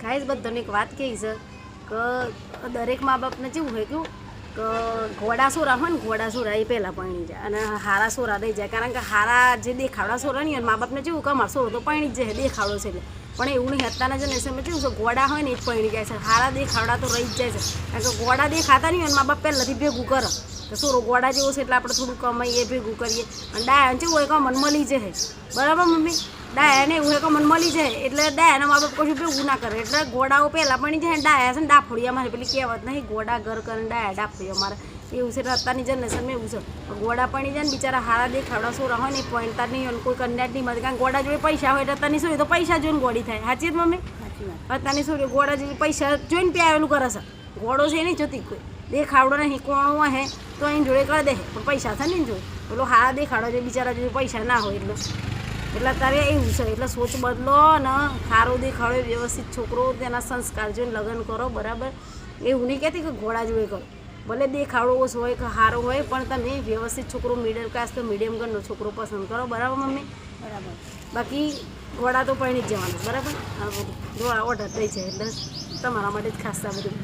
Guys બધાને એક વાત કહી છે કે દરેક મા બાપને કેવું હોય કેવું કે ઘોડા સોરા હોય ને ઘોડા સોરા એ પહેલાં પરણી જાય અને હારા સોરા રહી જાય. કારણ કે હારા જે દેખાવડા સોરા નહીં હોય મા બાપને કેવું કે અમારો સોરો તો પરણી જ જાય દેખાવડો છે એટલે. પણ એવું નહીં, અત્યારના જનરેશનમાં કેવું છે ઘોડા હોય ને એ જ પરણી જાય છે, હારા દેખાવડા તો રહી જ જાય છે. કારણ કે ઘોડા દેખાતા નહીં હોય મા બાપ પહેલાંથી ભેગું કરે તો સોરો ઘોડા જેવો છે એટલે આપણે થોડું કમાઈએ ભેગું કરીએ. અને ડાયા કેવું હોય કે મન મળી જાય, બરાબર મમ્મી? ડાયાને એવું હોય કે મન મળી જાય એટલે ડાયાના મા બાપ કશું ભેગું ના કરે એટલે ઘોડાઓ પહેલાં પણ જાય. ડાયા છે ને ડાફોડી અમારે પેલી કહેવત નહીં, ઘોડા ઘર કરે ડાયા ડાફોડી અમારે એવું છે. અત્યારની જનરેશનમાં એવું છે ઘોડા પણી જાય ને બિચારા હારા દેખાવડા સોરા હોય ને પોઈન્ટતા નહીં હોય કોઈ કન્યા જ નહીં મળે. કારણ કે ઘોડા જોડે પૈસા હોય અત્યારની સોરી તો પૈસા જોઈને ઘોડી થાય. સાચી જ મમ્મી? અત્યારની સોરી ઘોડા જેવી પૈસા જોઈને પ્યારેલું કરે છે. ઘોડો છે નહીં જોતી કોઈ દેખાવડો નહીં કોણો હે તો એની જોડે કરી દે પણ પૈસા થાય ને જોડે પેલો હારા દેખાડો છે બિચારા જોડે પૈસા ના હોય એટલે અત્યારે એવું છે. એટલે સોચ બદલો ને સારો દેખાડો વ્યવસ્થિત છોકરો તેના સંસ્કાર જોઈને લગ્ન કરો, બરાબર? એવું નહીં કહેતી કે ઘોડા જોડે કરો, ભલે દેખાડો ઓછો હોય કે સારો હોય પણ તમે વ્યવસ્થિત છોકરો મિડલ ક્લાસ કે મીડિયમ ઘરનો છોકરો પસંદ કરો, બરાબર મમ્મી? બરાબર. બાકી ઘોડા તો પરણી જ જવાનું, બરાબર? હા બધું જો ઓર્ડર થઈ છે એટલે તમારા માટે જ ખાસ બધું.